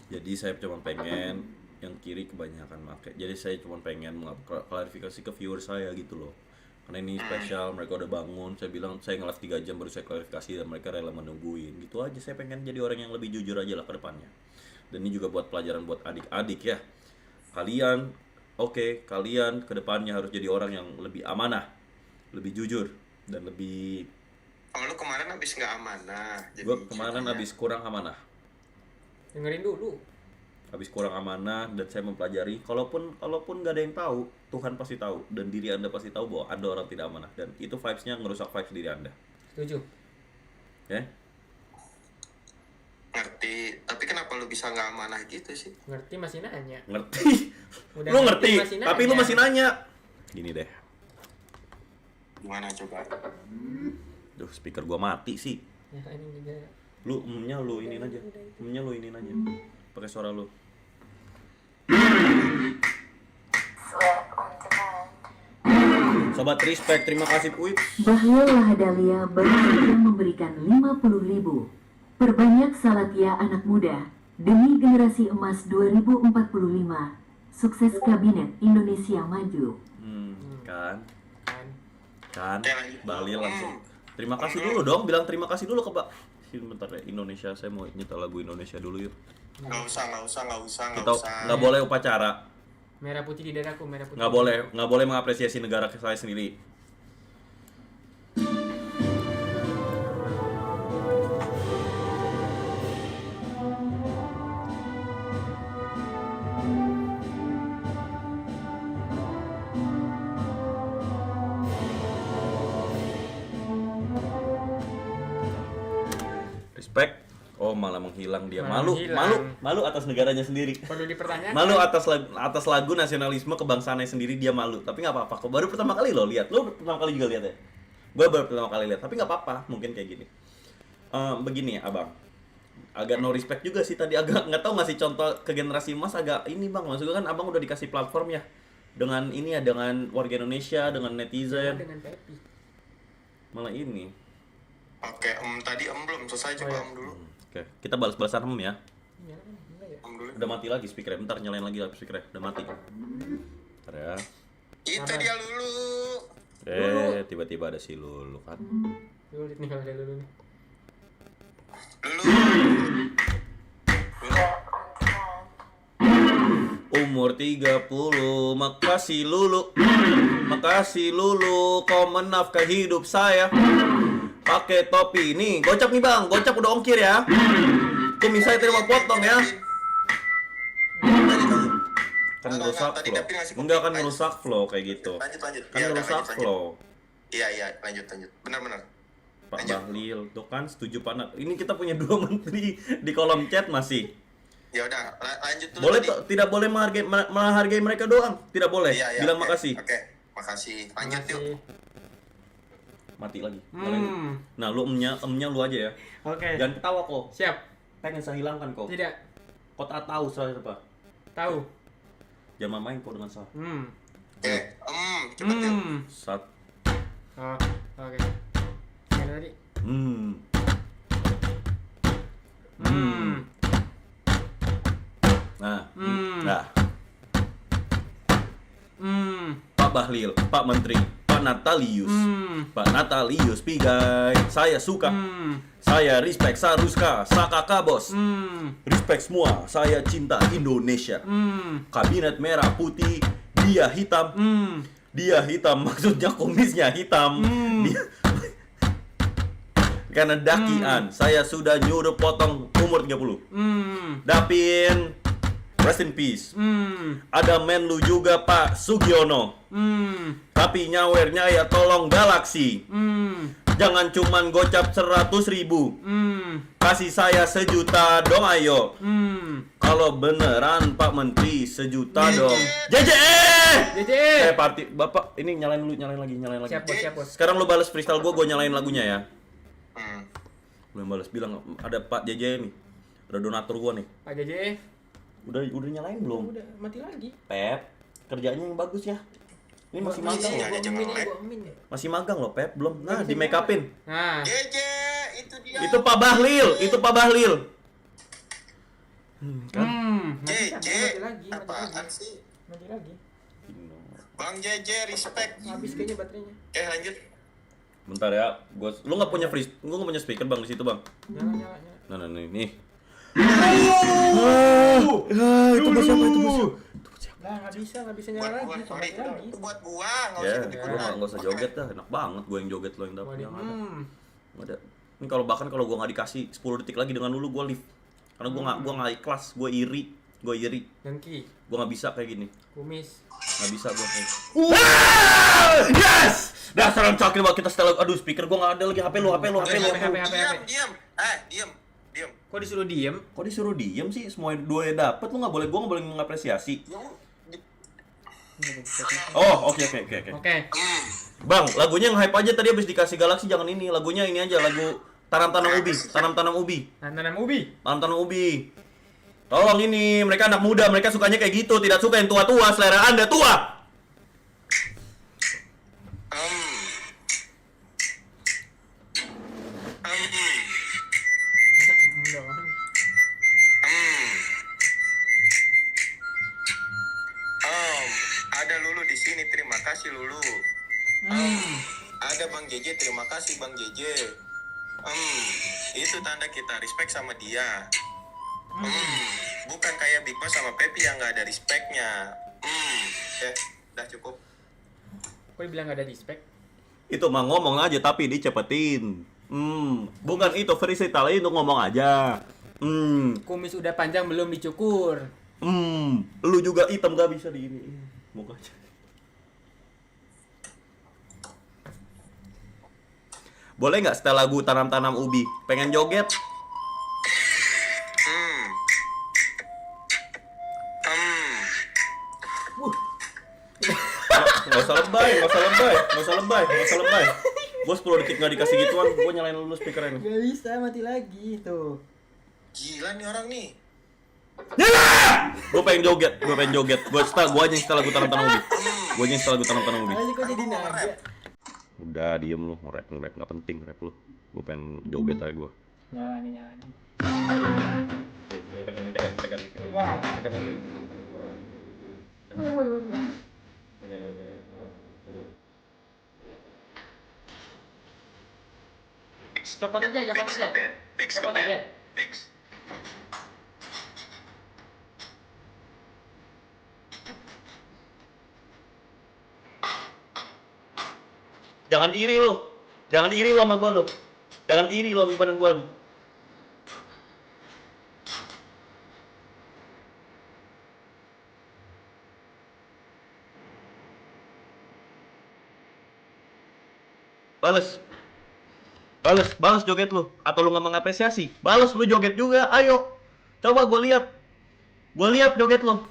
Jadi saya cuma pengen yang kiri kebanyakan make. Jadi saya cuma pengen klarifikasi ke viewer saya gitu loh. Karena ini spesial, mereka udah bangun. Saya bilang saya nge-live 3 jam baru saya klarifikasi dan mereka rela menungguin. Gitu aja, saya pengen jadi orang yang lebih jujur aja lah ke depannya. Dan ini juga buat pelajaran buat adik-adik ya. Kalian, kalian ke depannya harus jadi orang yang lebih amanah, lebih jujur, dan lebih... Kalau lu kemarin abis nggak amanah. Gue kemarin abis kurang amanah. Dengerin dulu. Habis kurang amanah dan saya mempelajari, kalaupun nggak ada yang tahu, Tuhan pasti tahu dan diri Anda pasti tahu bahwa Anda orang tidak amanah dan itu vibes-nya ngerusak vibes diri Anda. Setuju. Ya? Ngerti, tapi kenapa lu bisa nggak amanah gitu sih? Ngerti masih nanya. Ngerti. Udah Lu ngerti, masih tapi lu nanya. masih nanya. Gini deh. Gimana coba? Duh, speaker gua mati sih. Ya ini juga. Lu lu ini aja. Lu ini aja. Pakai suara lu. Sobat respect, terima kasih Puit. Bahlil Lahadalia baru saja memberikan 50.000. Perbanyak salat ya anak muda, demi generasi emas 2045. Sukses Kabinet Indonesia Maju. Kan? Kan. Kan? Bahlil langsung. Terima kasih dulu dong, bilang terima kasih dulu ke Pak. Bentar ya, Indonesia, saya mau nyetel lagu Indonesia dulu yuk. Nggak usah. Kita nggak boleh upacara. Merah putih di dadaku, merah putih. Nggak boleh mengapresiasi negara saya sendiri. Respect. Oh, malah menghilang dia. Malah menghilang. Malu atas negaranya sendiri. Perlu dipertanyakan. Malu atas lagu nasionalisme kebangsaannya sendiri dia malu. Tapi nggak apa-apa. Kok baru pertama kali lo lihat. Lo pertama kali juga lihat ya. Gue baru pertama kali lihat. Tapi nggak apa-apa. Mungkin kayak gini. Begini ya, abang. Agak no respect juga sih tadi. Agak nggak tahu nggak sih contoh ke generasi emas agak ini bang. Maksudnya kan abang udah dikasih platform ya. Dengan ini ya, dengan warga Indonesia, dengan netizen. Dengan Pepi. Malah ini. Oke, tadi belum selesai, coba dulu. Oke, kita balas-balasan ya. Iya, enggak ya? Dulu. Udah mati lagi speakernya. Bentar nyalain lagi speakernya. Udah mati. Bentar ya. Itu dia Lulu. Tiba-tiba ada si Lulu kan. Dulu nih kalau ada dulu nih. Lulu. Umur 30, makasih Lulu. Makasih Lulu, kau menafkahi hidup saya. Pakai topi nih, gocap nih bang, gocap udah ongkir ya. Kumis saya terima potong ya. Kan ngerusak flow. Enggak kan ngerusak flow kayak gitu. Lanjut. Kan Iya, udah, ngerusak lanjut. flow. Iya, lanjut. Benar. Pak Lanjut. Bahlil, tuh kan setuju Pak. Ini kita punya 2 menteri di kolom chat masih. Ya udah, lanjut dulu. Boleh tadi. tidak boleh menghargai mereka doang. Tidak boleh. Iya, Bilang oke. makasih. Oke, makasih. Lanjut yuk. Masih. Mati lagi. Hmm. Nah, lu emnya lu aja ya. Oke. Jangan ketawa kok. Siap. Pengen saya hilangkan kok. Tidak. Kok tak tahu salah apa. Tahu. Jangan main kok dengan salah. Oke, cepet yuk. Sat. Oh, oke. Yang tadi. Nah. Pak Bahlil, Pak Menteri, Pak Natalius, Pak Natalius Pigai, saya suka, saya respect Saruska, Sakaka bos, respect semua, saya cinta Indonesia, kabinet merah putih, dia hitam maksudnya kumisnya hitam, karena dakian, saya sudah nyuruh potong umur 30, Dapin, rest in peace. Ada Menlu juga Pak Sugiono. Tapi nyawernya ya tolong galaksi. Jangan cuman gocap 100.000. Kasih saya 1 juta dong ayo. Kalau beneran Pak Menteri sejuta dong. JJ! Party Bapak ini nyalain lagi. Siap bos. Sekarang lu balas freestyle gua nyalain lagunya ya. Hmm. Lu yang balas bilang ada Pak JJ nih. Ada donatur gua nih. Pak JJ. Udah nyalain belum? Udah mati lagi. Pep, kerjanya yang bagus ya. Ini masih magang loh. Sinyalnya jangan lag. Masih magang loh, Pep. Belum. Nah, di make upin. Nah, JJ, itu dia. Itu Pak Bahlil. JJ, mati lagi. apaan sih? Mati lagi. Bang JJ, respect. Habis kayaknya baterainya. Lanjut. Bentar ya. Lu nggak punya speaker Bang di situ, Bang. Nyala. Nah, nih. Itu bos siapa? Lah, nggak bisa nyala lagi. Sorry, Mati lagi. itu buat gua, nggak Ya, usah gua ikut-ikutan. nggak usah joget dah. Enak banget gua yang joget lo yang dapet. Yang ada. Nggak ada. Ini kalau gua nggak dikasih 10 detik lagi dengan lu, gua leave. Karena gua nggak ikhlas, gua iri. Dengki, Gua nggak bisa kayak gini. kumis. Nggak bisa gua kayak. Yes! Dasar orang cakil banget kita setel. Aduh, speaker gua nggak ada lagi. HP lu. Diam. Diam. Kok disuruh diem? Kok disuruh diem sih? Semua dua dapet, lu gua nggak boleh mengapresiasi. Oh, oke. Oke. Bang, lagunya yang hype aja tadi habis dikasih Galaxy, jangan ini. Lagunya ini aja, lagu Tanam ubi. Tanam ubi. Tolong ini, mereka anak muda, mereka sukanya kayak gitu, tidak suka yang tua-tua, selera Anda tua. Ada Lulu di sini, terima kasih Lulu. Ada Bang JJ, terima kasih Bang JJ. Itu tanda kita respect sama dia. Bukan kayak Big Boss sama Pepi yang nggak ada respectnya. Udah cukup. Kok dibilang nggak ada respect? Itu mah ngomong aja tapi dicepetin. Bukan itu freestyle itu ngomong aja. Kumis udah panjang belum dicukur. Lu juga hitam gak bisa di ini. Mukanya. Boleh nggak setel lagu Tanam Ubi? Pengen joget? Nggak usah lebay. Gua 10 detik nggak dikasih gituan, gua nyalain dulu speakernya nih. Gak bisa, mati lagi itu. Gila nih orang nih. Gua pengen joget. Gua aja yang setel lagu Tanam Ubi. Aja kok jadi naga. Udah diem lu, nge-rap nggak penting rap lu. Gua pengen joget aja gua. Nyala nih. Cepat aja. Jangan iri lu sama gua lu. Jangan iri lu sama gua. Balas joget lu. Atau lu nggak mengapresiasi? Balas lu joget juga, ayo. Coba gua lihat joget lu.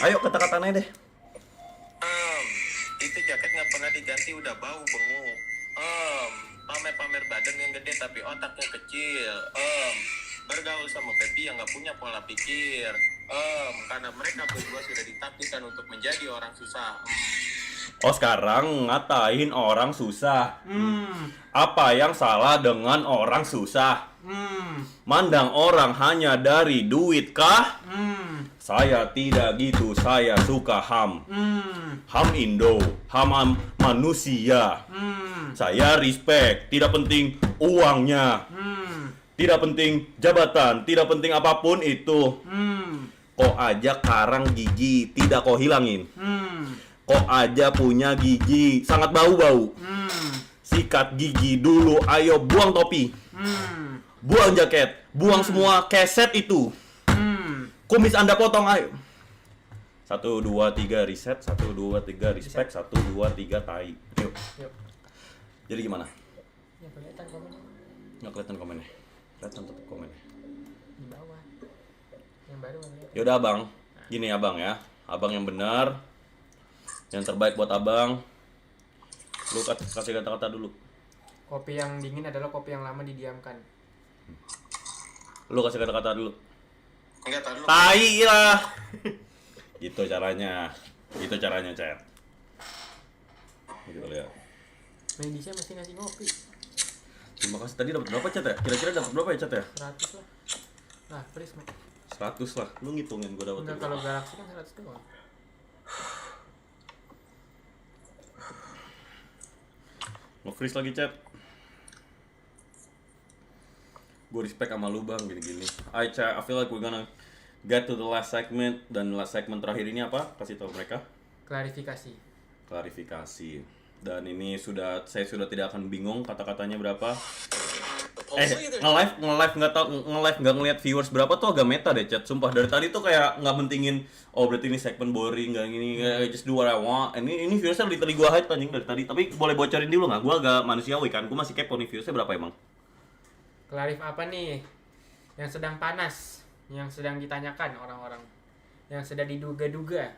Ayo kata-katanya deh. Itu jaket nggak pernah diganti, udah bau bengu. Pamer badan yang gede tapi otaknya kecil. Bergaul sama Pepi yang nggak punya pola pikir. Karena mereka berdua sudah ditakdirkan untuk menjadi orang susah. Oh, sekarang ngatain orang susah. Apa yang salah dengan orang susah? Mandang orang hanya dari duit kah? Saya tidak gitu, saya suka HAM. HAM Indo, HAM manusia. Saya respect, tidak penting uangnya. Tidak penting jabatan, tidak penting apapun itu. Kok aja karang gigi tidak kau hilangin. Kok aja punya gigi sangat bau-bau. Sikat gigi dulu, ayo buang topi. Buang jaket, buang semua keset itu. Kumis Anda potong, ayo. 1, 2, 3 reset, 1, 2, 3 respect, 1, 2, 3 tai. Yuk. Yuk. Jadi gimana? Ya kelihatan komennya. Nggak kelihatan komennya. Kelihatan tuh komen. Di bawah. Yang baru nggak lihat. Yaudah abang, gini abang ya, abang yang benar, yang terbaik buat abang. Lu kasih kata-kata dulu. Kopi yang dingin adalah kopi yang lama didiamkan. Lu kasih kata-kata dulu. Enggak, tahu dulu. Tai lah. Gitu caranya. Gitu caranya, Chat. Gitu lihat. Medisnya masih ngasih ngopi. Terima kasih. Tadi dapat berapa, Chat ya? Kira-kira dapat berapa ya, Chat ya? 100 lah. Nah, Prisma. 100 lah. Lu ngitungin gua dapat. Enggak, kalau Galaxy kan 100 doang. Nge-freeze lagi, Chat. Gue respect sama lu bang, gini-gini. I feel like we're gonna get to the last segment. Dan last segment terakhir ini apa? Kasih tahu mereka. Klarifikasi. Klarifikasi. Dan ini saya sudah tidak akan bingung kata-katanya berapa. Nge-live nggak ngeliat viewers berapa tuh agak meta deh, Chat. Sumpah dari tadi tuh kayak nggak mentingin. Oh berarti ini segmen boring, nggak gini. Just do what I want. Ini viewersnya dari tadi gua hype anjing dari tadi. Tapi boleh bocorin dulu nggak? Gua agak manusiawi kan. Gua masih kepo nih viewersnya berapa emang. Clarif apa nih? Yang sedang panas, yang sedang ditanyakan orang-orang, yang sedang diduga-duga,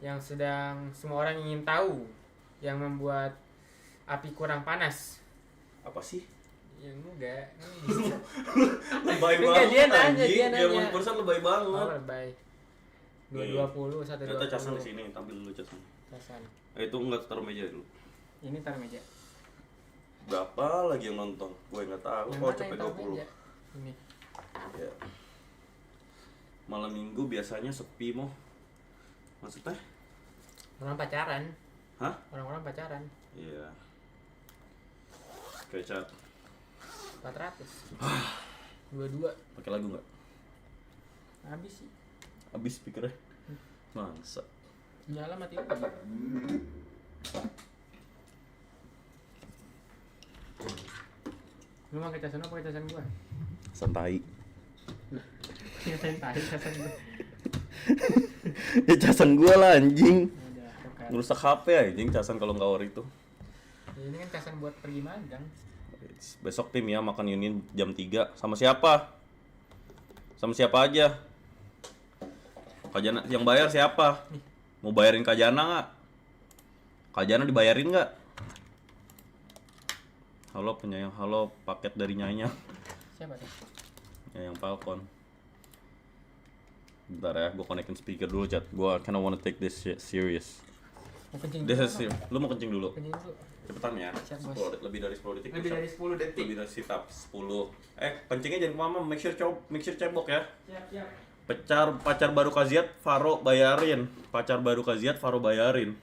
yang sedang semua orang ingin tahu, yang membuat api kurang panas. Apa sih? Ya enggak. Lebay Enggak, banget. dia nanya, anjing. dia nanya. Biar perusahaan lebay banget. Oh, bye. 220, 120. Ternyata casan di sini, tampil dulu casan. Casan. Itu enggak taruh meja dulu. Ini taruh meja. Berapa lagi yang nonton? Gue nggak tahu. Yang Oh, mana cepet yang taruh 20. meja? Ini. Ya. Malam minggu biasanya sepi mo. Maksudnya? Orang pacaran. Hah? Orang-orang pacaran. Iya. Oke, Chat. 400. 22. Pakai lagu nggak? Habis sih. Habis speakernya. Mangsa. Nyala mati lagi. Lu pakai casan apa pakai casan gua? Santai. Casan tahi casan gua. Ya casan gua lah anjing. Udah, bukan. Ngerusak HP anjing casan kalau nggak ori itu. Ya, ini kan casan buat pergi magang. Besok tim ya makan Yunin jam 3. Sama siapa? Sama siapa aja? Kajana yang bayar siapa? Mau bayarin Kajana nggak? Kajana dibayarin nggak? Halo penyayang, halo paket dari Nyayang. Siapa tuh? Nyayang Falcon. Bentar ya, gue konekin speaker dulu, Chat. Gue kinda wanna take this shit serious. Mau kencing This dulu is apa? serious. Lu mau kencing dulu? Kencing dulu. Cepetan ya. Siap, Bos. 10 lebih dari 10 detik. Lebih push up. dari 10 detik. Lebih dari sit up 10. Kencingnya jangan kemana, make sure cebok ya. Siap. Pacar baru Kaziat, Faro bayarin. Pacar baru Kaziat, Faro bayarin.